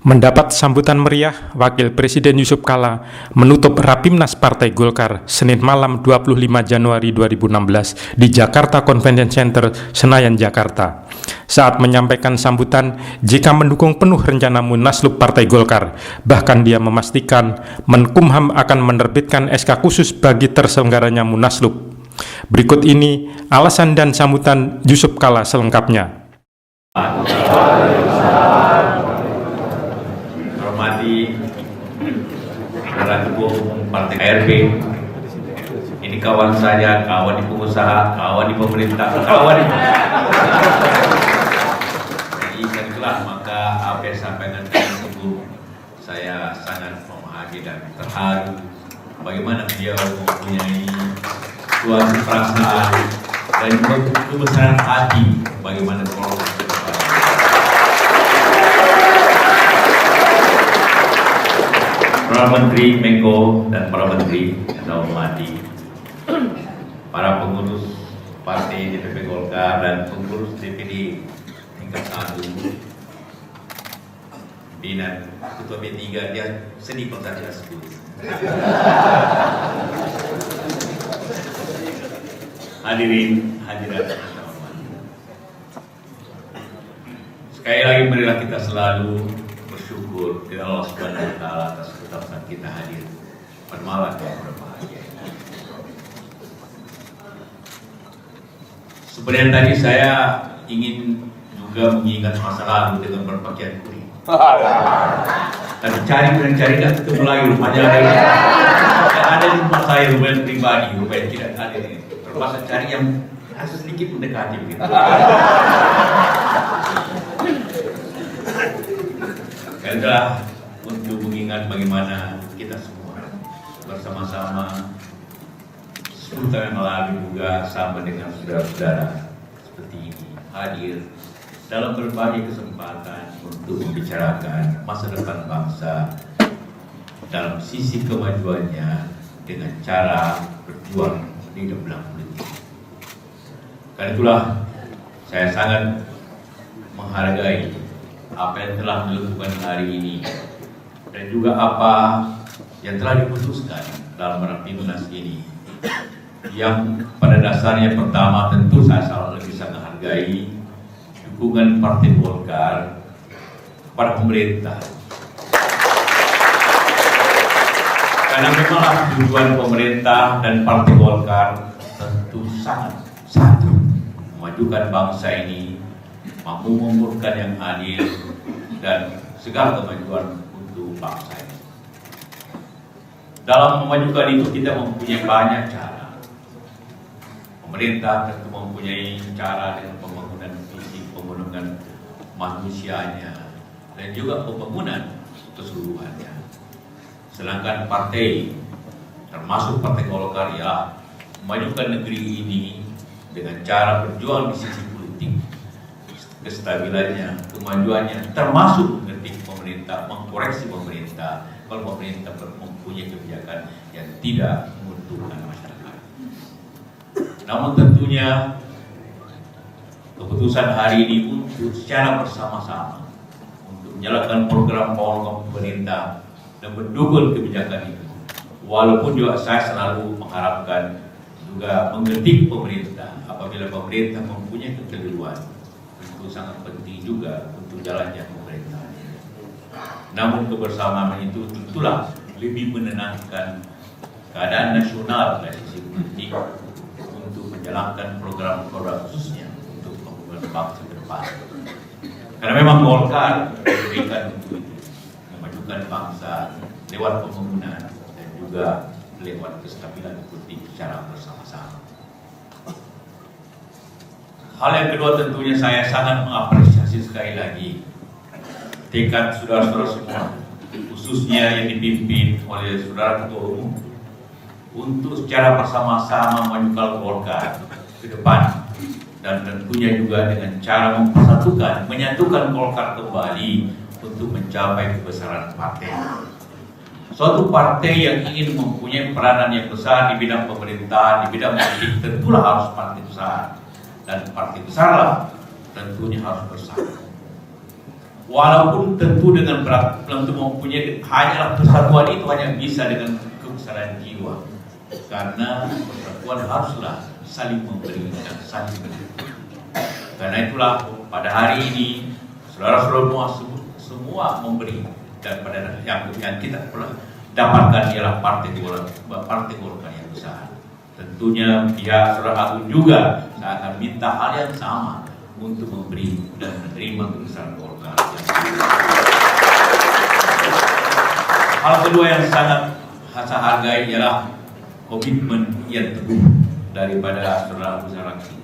Mendapat sambutan meriah, Wakil Presiden Yusuf Kala menutup Rapimnas Partai Golkar Senin malam 25 Januari 2016 di Jakarta Convention Center, Senayan, Jakarta. Saat menyampaikan sambutan, JK mendukung penuh rencana Munaslup Partai Golkar. Bahkan dia memastikan Menkumham akan menerbitkan SK khusus bagi terselenggaranya Munaslup. Berikut ini alasan dan sambutan Yusuf Kala selengkapnya. Hormati Saudara Ketua Umum Partai KRP, ini kawan saya, kawan di pengusaha, kawan di pemerintah, kawan di jadi itulah maka apa yang sampaikan Ibu, saya sangat memahami dan terharu bagaimana beliau mempunyai suatu perasaan dan kebesaran hati bagaimana proses ke depan. Para Menteri, Menko, dan para Menteri yang saya hormati, para pengurus Partai DPP Golkar dan pengurus DPD tingkat 1, pimpinan Ketua B3, dia sedih kalau saya tidak sebut. Hadirin, hadirat yang saya hormati. Sekali lagi marilah kita selalu bersyukur kepada Allah Subhanahu wa taala atas kesempatan kita hadir pada malam yang berbahagia. Sebenarnya tadi saya ingin juga mengingat masa lalu dengan berpakaian kuning. Tapi cari nggak ketemu lagi rupanya ada di rumah saya, rumah pribadi, rumah yang tidak hadir ini. Terpaksa cari yang sedikit mendekati begitu. Adalah untuk mengingat bagaimana kita semua bersama-sama 10 tahun yang lalu juga sama dengan saudara-saudara seperti ini hadir dalam berbagai kesempatan untuk membicarakan masa depan bangsa dalam sisi kemajuannya dengan cara berjuang di dalam politik. Karena itulah saya sangat menghargai apa yang telah dilakukan hari ini dan juga apa yang telah diputuskan dalam Rapimnas ini, yang pada dasarnya pertama tentu saya selalu lebih sangat menghargai dukungan Partai Golkar kepada pemerintah, karena memanglah tujuan pemerintah dan Partai Golkar tentu sangat satu, memajukan bangsa ini, mampu memurahkan yang adil dan segala kemajuan untuk bangsa ini. Dalam memajukan itu kita mempunyai banyak cara. Pemerintah tentu mempunyai cara dengan pembangunan fisik, pembangunan manusianya, dan juga pembangunan keseluruhannya. Sedangkan partai, termasuk Partai Golkar, ya memajukan negeri ini dengan cara berjuang di sisi politik, kestabilannya, kemajuannya, termasuk mengerti pemerintah, mengkoreksi pemerintah kalau pemerintah mempunyai kebijakan yang tidak menguntungkan masyarakat. Namun tentunya keputusan hari ini untuk secara bersama-sama untuk menjalankan program pemerintah dan mendukung kebijakan itu, walaupun juga saya selalu mengharapkan juga mengerti pemerintah apabila pemerintah mempunyai kekeliruan, itu sangat penting juga untuk jalannya pemerintah. Namun kebersamaan itu tentulah lebih menenangkan keadaan nasional dari sisi politik untuk menjalankan program-program khususnya untuk pembangunan bangsa ke depan. Karena memang Golkar diberikan untuk itu, memajukan bangsa lewat pembangunan dan juga lewat kestabilan politik secara bersama-sama. Hal yang kedua tentunya saya sangat mengapresiasi sekali lagi tekad saudara-saudara semua, khususnya yang dipimpin oleh saudara Ketua Umum, untuk secara bersama-sama memajukan Golkar ke depan, dan tentunya juga dengan cara mempersatukan, menyatukan Golkar kembali untuk mencapai kebesaran partai. Suatu partai yang ingin mempunyai peranan yang besar di bidang pemerintahan, di bidang politik, tentulah harus partai besar. Dan partai besarlah tentunya harus bersatu. walaupun tentu dengan berat, tentu mempunyai hanyalah persatuan itu hanya bisa dengan kebesaran jiwa, karena persatuan haruslah saling memberi dan saling menerima. Karena itulah pada hari ini saudara-saudara semua memberi, dan pada yang kita dapatkan ialah partai Golkar yang besar. Tentunya pihak Saudara Agung juga saya akan minta hal yang sama untuk memberi dan menerima kebesaran Golkar. Hal kedua yang sangat saya hargai ialah komitmen yang teguh daripada Saudara Abu Zaraki.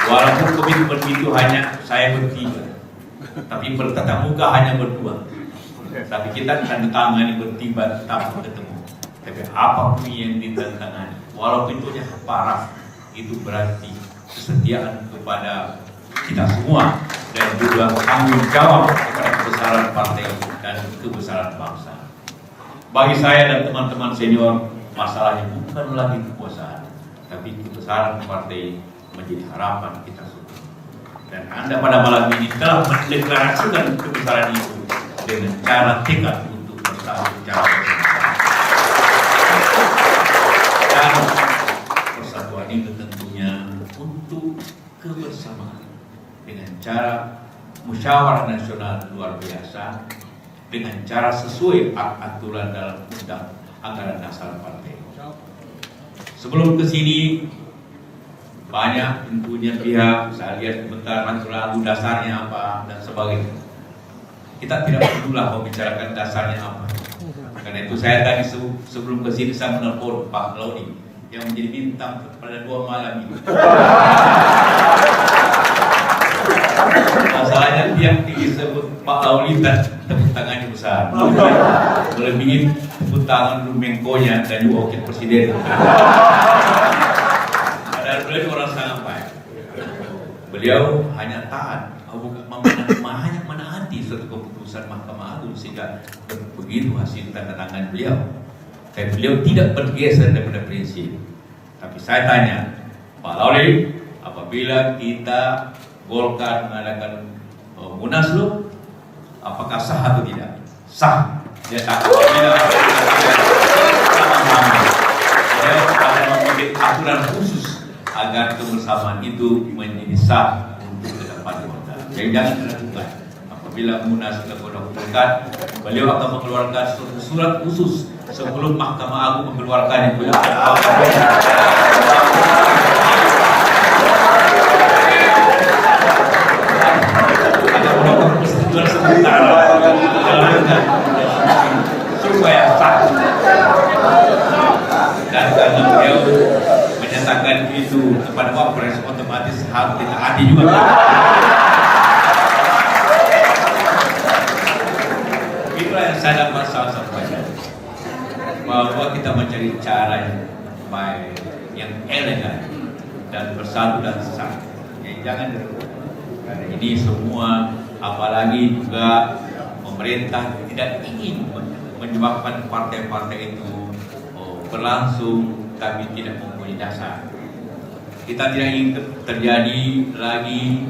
Walaupun komitmen itu hanya saya bertiga, tapi bertatap muka hanya berdua. Tapi kita akan ditangani bertiga tanpa ketemu. Tapi apapun yang ditantangani, walaupun itu parah, itu berarti kesetiaan kepada kita semua dan juga tanggung jawab kepada kebesaran partai dan kebesaran bangsa. Bagi saya dan teman-teman senior, masalahnya bukan lagi kekuasaan, tapi kebesaran partai menjadi harapan kita semua. Dan Anda pada malam ini telah mendeklarasikan kebesaran itu dengan cara tekad untuk bersatu secara bersama. Dan persatuan itu tentunya untuk kebersamaan dengan cara musyawarah nasional luar biasa, dengan cara sesuai aturan dalam undang anggaran dasar partai. Sebelum ke sini banyak tentunya pihak, saya lihat sebentar lagu dasarnya apa dan sebagainya. Kita tidak perlulah membicarakan dasarnya apa. Karena itu saya tadi sebelum ke sini saya menelpon Pak Laudi yang menjadi bintang pada 2 malam ini. Masalahnya yang disebut Pak Laudi dan tepuk tangannya besar. Melebihi tepuk tangan Menko-nya dan juga wakil presiden. Padahal beliau orang sangat baik. Beliau hanya taat, hanya menaati suatu keputusan Mahkamah Agung sehingga begitu hasil tanda tangan beliau. Dan beliau tidak bergeser daripada prinsip. Tapi saya tanya, Pak Lauli, apabila kita Golkar mengadakan Munaslup, apakah sah atau tidak? Sah. Dia tak apabila sama-sama. Beliau akan membuat aturan khusus agar kebersamaan itu menjadi sah untuk ke depan Golkar. Jadi jangan diragukan. Apabila Munas dilakukan, beliau akan mengeluarkan surat khusus sebelum Mahkamah Agung mengeluarkannya. Beliau akan persetujuan sementara supaya sah. Dan karena beliau menyatakan itu kepada Wapres, otomatis harus ditaati juga. Itulah yang saya dapat sampaikan, bahwa kita mencari cara yang baik, yang elegan dan bersatu dan sah. Jangan dirugikan. Karena ini semua, apalagi juga pemerintah tidak ingin menyebabkan partai-partai itu berlangsung tapi tidak mempunyai dasar. Kita tidak ingin terjadi lagi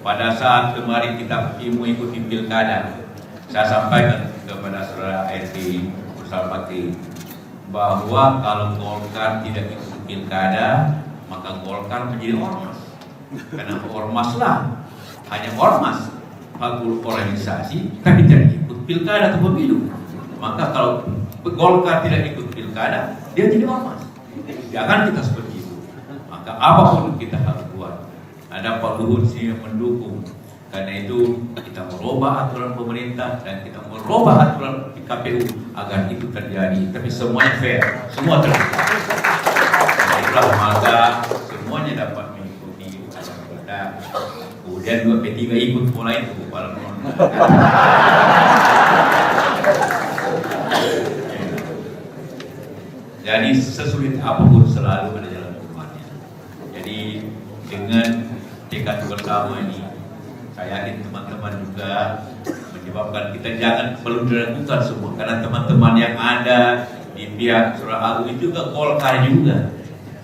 pada saat kemarin kita mengikuti pilkada. Saya sampaikan kepada saudara ART bersama Bakti bahwa kalau Golkar tidak ikut pilkada, maka Golkar menjadi ormas. Karena ormaslah hanya ormas, organisasi, tapi tidak ikut pilkada atau pemilu. Maka kalau Golkar tidak ikut pilkada, dia jadi ormas. Jangan kita seperti itu. Maka apapun kita harus buat. Ada Pak Luhut sih yang mendukung. Karena itu kita merubah aturan pemerintah dan kita merubah aturan di KPU agar itu terjadi. Tapi semuanya fair, semua terbuka. Nah, itulah maka semuanya dapat mengikuti aturan kita. Kemudian juga P3 ikut mulai itu Jadi sesulit apapun selalu ada jalan keluarnya. Jadi dengan tekad bersama ini, saya yakin teman-teman juga menyebabkan kita jangan perlu diragukan semua, karena teman-teman yang ada di pihak Saudara Agung itu juga Golkar juga.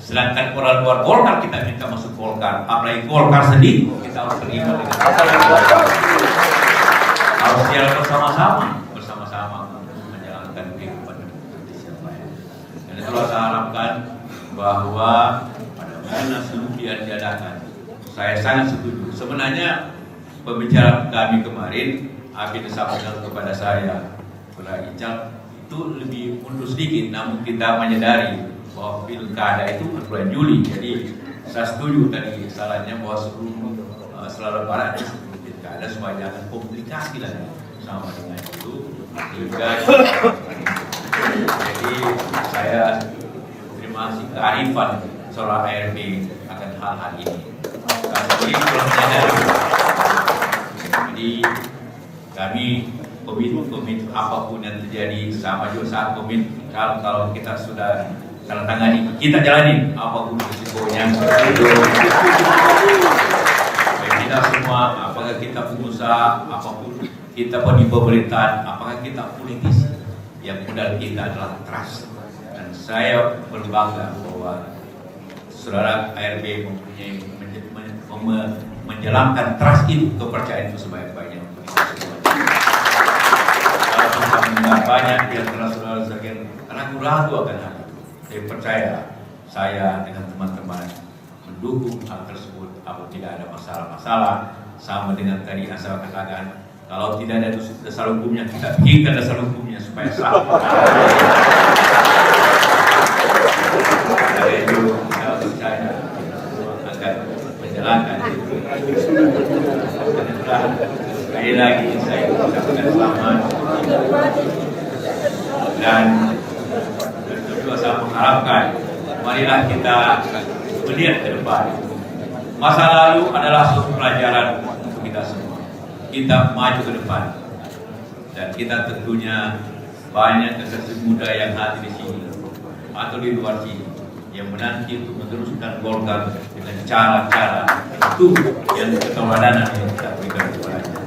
Sedangkan orang luar Golkar kita minta masuk Golkar, apalagi Golkar sendiri kita harus terima dengan sosial bersama-sama menjalankan kehidupan Indonesia baik. Dan itulah saya harapkan bahwa pada Munaslup yang diadakan, saya sangat setuju. Sebenarnya pembicaraan kami kemarin, Abi disampaikan kepada saya, Saudara Ical, itu lebih mundur sedikit, namun kita menyadari bahwa pilkada itu bulan Juli. Jadi saya setuju tadi salahnya bahwa sebelum selalu barat sebelum pilkada supaya jangan komplikasi lagi sama dengan itu. Jadi saya terima kasih kearifan seorang ARB akan hal-hal ini. Jadi kami komit apapun yang terjadi sama juga saat komit kalau kita sudah tanda tangani, kita jalani apapun risikonya. Kita semua, apakah kita pengusaha, apapun kita di pemerintahan, apakah kita politisi, yang modal kita adalah trust. Dan saya berbangga bahwa saudara ARB mempunyai menjalankan trust itu, kepercayaan itu sebaik-baiknya untuk kita semua. Kalau banyak yang saudara sebagian ragu-ragu akan hal itu, saya percaya saya dengan teman-teman mendukung hal tersebut. Apabila tidak ada masalah-masalah, sama dengan tadi asal katakan, kalau tidak ada dasar hukumnya, kita bikinkan dasar hukumnya supaya sah. Dari itu saya percaya akan menjalankan itu. Sekali lagi saya ucapkan selamat, dan juga saya mengharapkan marilah kita melihat ke depan. Masa lalu adalah suatu pelajaran untuk kita semua. Kita maju ke depan, dan kita tentunya banyak generasi muda yang hadir di sini atau di luar sini yang menanti untuk meneruskan Golkar dengan cara-cara itu yang keteladanan yang kita berikan kepadanya.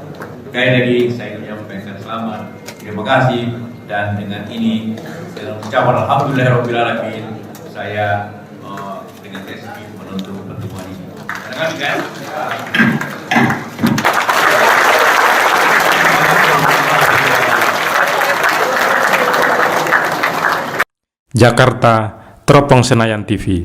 Sekali lagi saya menyampaikan selamat, terima kasih, dan dengan ini dengan ucapan alhamdulillahirobbilalamin saya dengan resmi menutup pertemuan ini. Kan? Jakarta, Teropong Senayan TV.